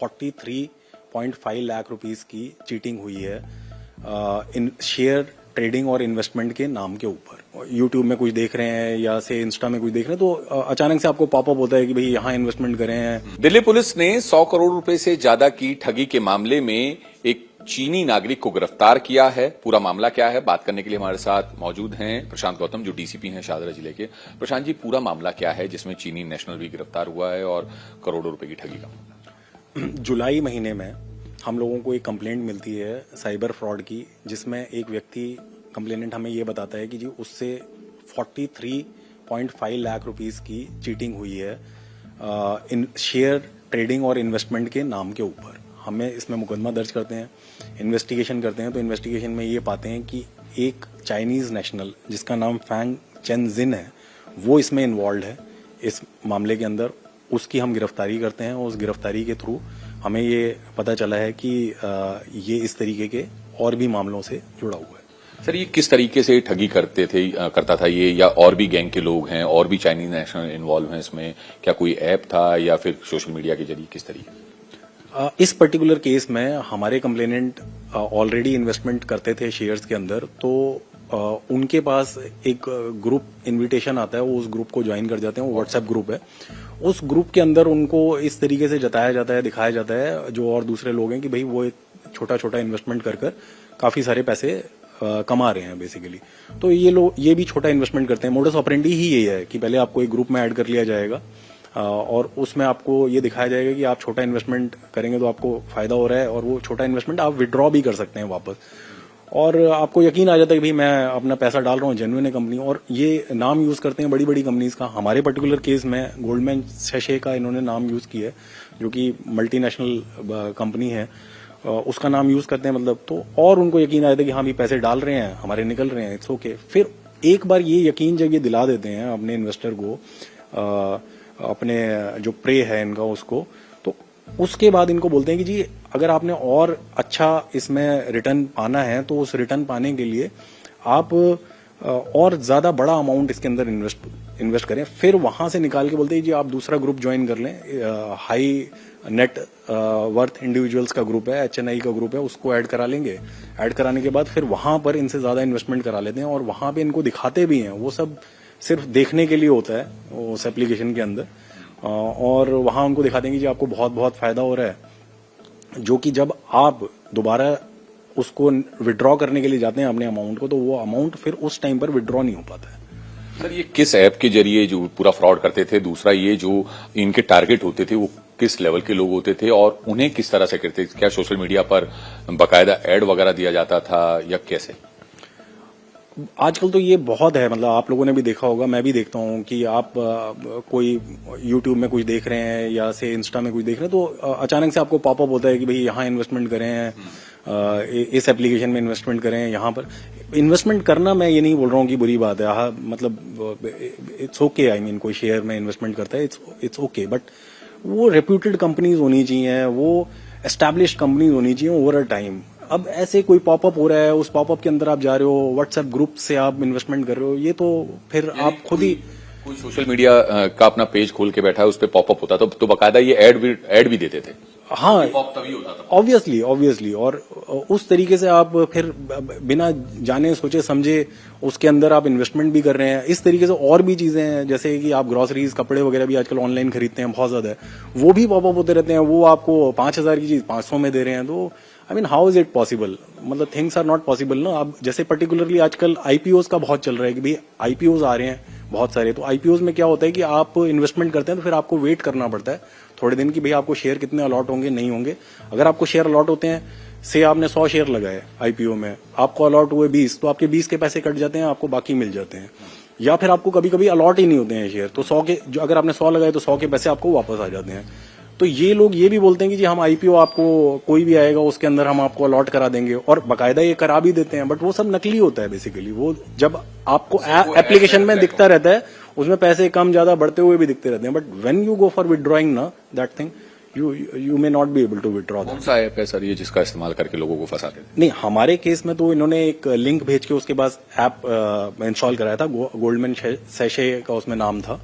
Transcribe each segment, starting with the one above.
43.5 lakh rupees की cheating हुई है इन शेयर ट्रेडिंग और इन्वेस्टमेंट के नाम के ऊपर। यूट्यूब में कुछ देख रहे हैं या से इंस्टा में कुछ देख रहे हैं तो अचानक से आपको पॉपअप होता है कि भाई यहाँ इन्वेस्टमेंट करें हैं। दिल्ली पुलिस ने 100 करोड़ रुपए से ज्यादा की ठगी के मामले में एक चीनी नागरिक को गिरफ्तार किया है। पूरा मामला क्या है, बात करने के लिए हमारे साथ मौजूद हैं प्रशांत गौतम, जो डीसीपी हैं शाहदरा जिले के। प्रशांत जी, पूरा मामला क्या है जिसमें चीनी नेशनल भी गिरफ्तार हुआ है और करोड़ों रुपए की ठगी का मामला? जुलाई महीने में हम लोगों को एक कंप्लेंट मिलती है साइबर फ्रॉड की, जिसमें एक व्यक्ति कंप्लेनेंट हमें ये बताता है कि जी उससे 43.5 लाख रुपीस की चीटिंग हुई है इन शेयर ट्रेडिंग और इन्वेस्टमेंट के नाम के ऊपर। हमें इसमें मुकदमा दर्ज करते हैं, इन्वेस्टिगेशन करते हैं, तो इन्वेस्टिगेशन में ये पाते हैं कि एक चाइनीज नेशनल जिसका नाम फैंग चेन जिन है, वो इसमें इन्वॉल्व है इस मामले के अंदर। उसकी हम गिरफ्तारी करते हैं और उस गिरफ्तारी के थ्रू हमें ये पता चला है कि ये इस तरीके के और भी मामलों से जुड़ा हुआ है। सर, ये किस तरीके से ठगी करता था ये, या और भी गैंग के लोग हैं, और भी चाइनीज नेशनल इन्वॉल्व हैं इसमें? क्या कोई ऐप था या फिर सोशल मीडिया के जरिए, किस तरीके? इस पर्टिकुलर केस में हमारे कंप्लेनेंट ऑलरेडी इन्वेस्टमेंट करते थे शेयर्स के अंदर, तो उनके पास एक ग्रुप इनविटेशन आता है, वो उस ग्रुप को ज्वाइन कर जाते हैं। वो व्हाट्सएप ग्रुप है, उस ग्रुप के अंदर उनको इस तरीके से जताया जाता है, दिखाया जाता है जो और दूसरे लोग हैं कि भाई वो छोटा छोटा इन्वेस्टमेंट कर काफी सारे पैसे कमा रहे हैं बेसिकली। तो ये लोग ये भी छोटा इन्वेस्टमेंट करते हैं। मोडस ऑपरेंडी ही यही है कि पहले आपको एक ग्रुप में ऐड कर लिया जाएगा और उसमें आपको ये दिखाया जाएगा कि आप छोटा इन्वेस्टमेंट करेंगे तो आपको फायदा हो रहा है, और वो छोटा इन्वेस्टमेंट आप विड्रॉ भी कर सकते हैं वापस, और आपको यकीन आ जाता है कि भाई मैं अपना पैसा डाल रहा हूँ जेन्युइन है कंपनी। और ये नाम यूज करते हैं बड़ी बड़ी कंपनीज का। हमारे पर्टिकुलर केस में गोल्डमैन सैशे का इन्होंने नाम यूज किया है, जो कि मल्टीनेशनल कंपनी है, उसका नाम यूज करते हैं मतलब। तो और उनको यकीन आ जाता है कि हाँ भी पैसे डाल रहे हैं हमारे, निकल रहे हैं, इट्स ओके। फिर एक बार ये यकीन जब ये दिला देते हैं अपने इन्वेस्टर को, अपने जो प्रे है इनका उसको, तो उसके बाद इनको बोलते हैं कि जी अगर आपने और अच्छा इसमें रिटर्न पाना है तो उस रिटर्न पाने के लिए आप और ज्यादा बड़ा अमाउंट इसके अंदर इन्वेस्ट करें। फिर वहां से निकाल के बोलते हैं जी आप दूसरा ग्रुप ज्वाइन कर लें, हाई नेट वर्थ इंडिविजुअल्स का ग्रुप है, HNI का ग्रुप है, उसको ऐड करा लेंगे। ऐड कराने के बाद फिर वहां पर इनसे ज्यादा इन्वेस्टमेंट करा लेते हैं और वहां पे इनको दिखाते भी हैं। वो सब सिर्फ देखने के लिए होता है उस एप्लीकेशन के अंदर, और वहां उनको दिखाते हैं कि जी आपको बहुत बहुत फायदा हो रहा है, जो कि जब आप दोबारा उसको विड्रॉ करने के लिए जाते हैं अपने अमाउंट को, तो वो अमाउंट फिर उस टाइम पर विड्रॉ नहीं हो पाता है। सर, ये किस ऐप के जरिए जो पूरा फ्रॉड करते थे? दूसरा, ये जो इनके टारगेट होते थे वो किस लेवल के लोग होते थे और उन्हें किस तरह से करते थे? क्या सोशल मीडिया पर बाकायदा एड वगैरह दिया जाता था या कैसे? आजकल तो ये बहुत है, मतलब आप लोगों ने भी देखा होगा, मैं भी देखता हूँ कि आप कोई यूट्यूब में कुछ देख रहे हैं या से इंस्टा में कुछ देख रहे हैं तो अचानक से आपको पॉपअप होता है कि भाई यहाँ इन्वेस्टमेंट करें हैं, इस एप्लीकेशन में इन्वेस्टमेंट करें, यहाँ पर इन्वेस्टमेंट करना। मैं ये नहीं बोल रहा हूँ कि बुरी बात है, हाँ मतलब इट्स ओके, आई मीन कोई शेयर में इन्वेस्टमेंट करता है, इट्स ओके, बट वो रेप्यूटेड कंपनीज होनी चाहिए, वो एस्टैब्लिश्ड कंपनीज होनी चाहिए ओवर अ टाइम। अब ऐसे कोई पॉपअप हो रहा है, उस पॉपअप के अंदर आप जा रहे हो, व्हाट्सएप ग्रुप से आप इन्वेस्टमेंट कर रहे हो, ये तो फिर आप खुद ही कोई सोशल मीडिया का अपना पेज खोल के बैठा है, उस पर पॉपअप होता तो बाकायदा ये ऐड भी देते थे। हाँ, तभी होता था ऑब्वियसली। और उस तरीके से आप फिर बिना जाने सोचे समझे उसके अंदर आप इन्वेस्टमेंट भी कर रहे हैं। इस तरीके से और भी चीजें हैं, जैसे कि आप ग्रोसरीज, कपड़े वगैरह भी आजकल ऑनलाइन खरीदते हैं बहुत ज्यादा, वो भी पॉपअप होते रहते हैं। वो आपको 5,000 की चीज 500 में दे रहे हैं, तो I mean how is it possible? मतलब थिंग्स आर नॉट पॉसिबल ना। अब जैसे पर्टिकुलरली आजकल IPOs का बहुत चल रहा है कि भाई IPOs आ रहे हैं बहुत सारे, तो IPOs में क्या होता है कि आप इन्वेस्टमेंट करते हैं तो फिर आपको वेट करना पड़ता है थोड़े दिन की भाई आपको शेयर कितने अलॉट होंगे, नहीं होंगे। अगर आपको शेयर अलॉट होते हैं, से आपने 100 शेयर लगाए IPO में, आपको अलॉट हुए 20, तो आपके 20 के पैसे कट जाते हैं, आपको बाकी मिल जाते हैं। या फिर आपको कभी कभी अलॉट ही नहीं होते हैं शेयर, तो 100 के जो अगर आपने 100 लगाए तो 100 के पैसे आपको वापस आ जाते हैं। तो ये लोग ये भी बोलते हैं कि जी हम IPO आपको कोई भी आएगा उसके अंदर हम आपको अलॉट करा देंगे, और बाकायदा ये करा भी देते हैं, बट वो सब नकली होता है बेसिकली। वो जब आपको एप्लीकेशन में दिखता रहता है, उसमें पैसे कम ज्यादा बढ़ते हुए भी दिखते रहते हैं, but when you go for withdrawing ना that thing, you may not be able to withdraw. कौन सा ऐप है सर ये जिसका इस्तेमाल करके लोगों को फंसाते थे? नहीं, हमारे केस में तो इन्होंने एक लिंक भेज के उसके बाद ऐप इंस्टॉल कराया था, गोल्डमैन सैशे का उसमें नाम था,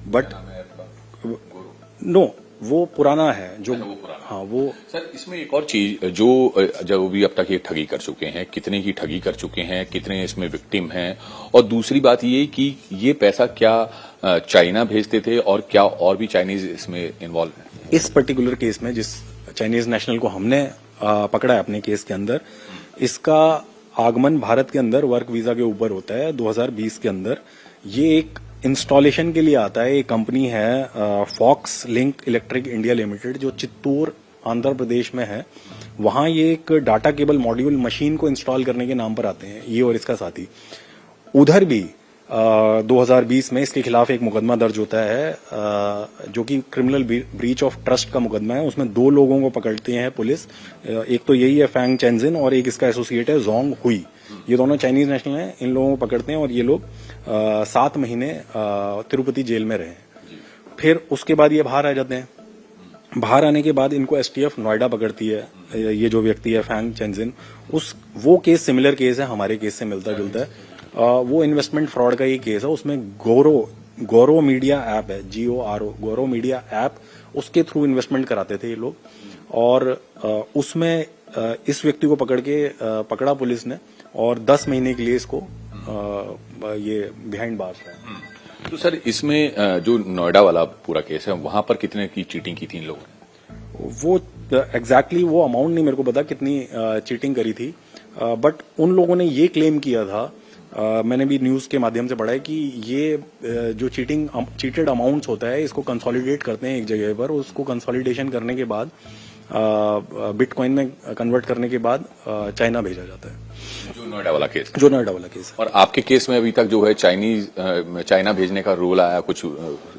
बट नो, वो पुराना है जो वो पुराना। हाँ वो सर इसमें एक और चीज जो भी अब तक ये ठगी कर चुके हैं, कितने की ठगी कर चुके हैं, कितने इसमें विक्टिम हैं, और दूसरी बात ये कि ये पैसा क्या चाइना भेजते थे और क्या और भी चाइनीज इसमें इन्वॉल्व है? इस पर्टिकुलर केस में जिस चाइनीज नेशनल को हमने पकड़ा है अपने केस के अंदर, इसका आगमन भारत के अंदर वर्क वीजा के ऊपर होता है 2020 के अंदर। ये एक इंस्टॉलेशन के लिए आता है। एक कंपनी है Foxlink Electric India Limited जो चित्तूर आंध्र प्रदेश में है। वहां ये एक डाटा केबल मॉड्यूल मशीन को इंस्टॉल करने के नाम पर आते हैं, ये और इसका साथी। उधर भी 2020 में इसके खिलाफ एक मुकदमा दर्ज होता है जो कि क्रिमिनल ब्रीच ऑफ ट्रस्ट का मुकदमा है। उसमें 2 लोगों को पकड़ते हैं पुलिस। एक तो यही है फैंग चेंजिन और एक इसका एसोसिएट है जोंग हुई। ये दोनों चाइनीज नेशनल हैं। इन लोगों को पकड़ते हैं और ये लोग 7 महीने तिरुपति जेल में रहे। फिर उसके बाद ये बाहर आ जाते हैं। बाहर आने के बाद इनको एसटीएफ नोएडा पकड़ती है। ये जो व्यक्ति है फैंग चेंजिन, वो केस सिमिलर केस है, हमारे केस से मिलता जुलता है। वो इन्वेस्टमेंट फ्रॉड का ही केस है। उसमें गौरव मीडिया ऐप है, GORO गौरव मीडिया ऐप, उसके थ्रू इन्वेस्टमेंट कराते थे ये लोग। और उसमें इस व्यक्ति को पकड़ा पुलिस ने और 10 महीने के लिए इसको ये बिहाइंड बार्स है। तो सर इसमें जो नोएडा वाला पूरा केस है, वहां पर कितने की चीटिंग की थी इन लोगों ने? वो एग्जैक्टली वो अमाउंट नहीं मेरे को पता कितनी चीटिंग करी थी, बट उन लोगों ने ये क्लेम किया था, मैंने भी न्यूज के माध्यम से पढ़ा है कि ये जो चीटेड अमाउंट्स होता है इसको कंसोलिडेट करते हैं एक जगह पर। उसको कंसोलिडेशन करने के बाद बिटकॉइन में कन्वर्ट करने के बाद चाइना भेजा जाता है। जो नोएडा वाला केस है। और आपके केस में अभी तक जो है चाइना भेजने का रूल आया, कुछ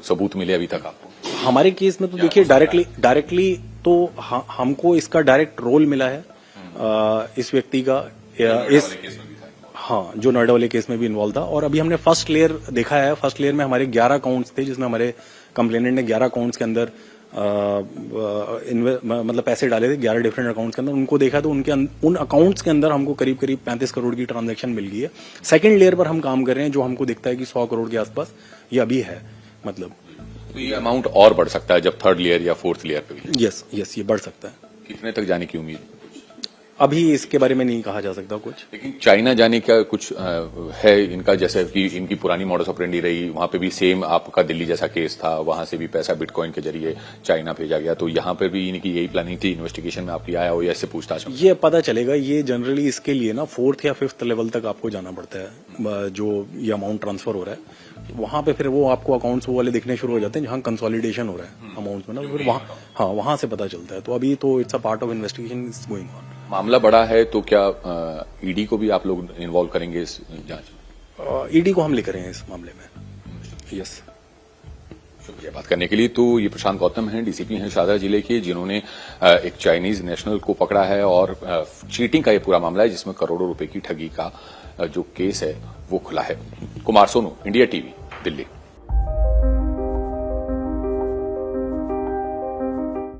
सबूत मिले अभी तक आपको? हमारे केस में तो देखिए डायरेक्टली तो हमको इसका डायरेक्ट रोल मिला है इस व्यक्ति का, हाँ, जो नोएडा वाले केस में भी इन्वॉल्व था। और अभी हमने फर्स्ट लेयर देखा है। फर्स्ट लेयर में हमारे 11 अकाउंट्स थे, जिसमें हमारे कंप्लेनेंट ने 11 अकाउंट्स के अंदर मतलब पैसे डाले थे 11 डिफरेंट अकाउंट्स के अंदर। उनको देखा तो उन अकाउंट्स के अंदर हमको करीब 35 करोड़ की ट्रांजैक्शन मिल गई है। सेकंड लेयर पर हम काम कर रहे हैं, जो हमको दिखता है कि 100 करोड़ के आसपास ये अभी है। मतलब तो ये अमाउंट और बढ़ सकता है जब 3rd लेयर या 4th लेयर पे भी? यस ये बढ़ सकता है। कितने तक जाने की उम्मीद? अभी इसके बारे में नहीं कहा जा सकता कुछ। लेकिन चाइना जाने का कुछ है इनका, जैसे कि इनकी पुरानी मॉडस ऑपरेंडी रही, वहां पे भी सेम आपका दिल्ली जैसा केस था, वहां से भी पैसा बिटकॉइन के जरिए चाइना भेजा गया। तो यहाँ पे भी इनकी यही प्लानिंग थी, इन्वेस्टिगेशन में आपकी आया हो या इससे पूछताछ? ये पता चलेगा। ये जनरली इसके लिए ना 4th या 5th लेवल तक आपको जाना पड़ता है, जो ये अमाउंट ट्रांसफर हो रहा है वहां पे। फिर वो आपको अकाउंट्स वो वाले दिखने शुरू हो जाते हैं जहां कंसोलिडेशन हो रहा है अमाउंट्स में ना, फिर वहां से पता चलता है। तो अभी तो it's a part of investigation is going on. मामला बड़ा है तो क्या ईडी को भी आप लोग इन्वॉल्व करेंगे इस जांच? ईडी को हम लेकर रहे हैं इस मामले में। यस, शुक्रिया बात करने के लिए। तो ये प्रशांत गौतम हैं, डीसीपी हैं शाहदरा जिले के, जिन्होंने एक चाइनीज नेशनल को पकड़ा है और चीटिंग का ये पूरा मामला है जिसमें करोड़ों रुपए की ठगी का जो केस है वो खुला है। Kumar Sonu, India TV, Delhi.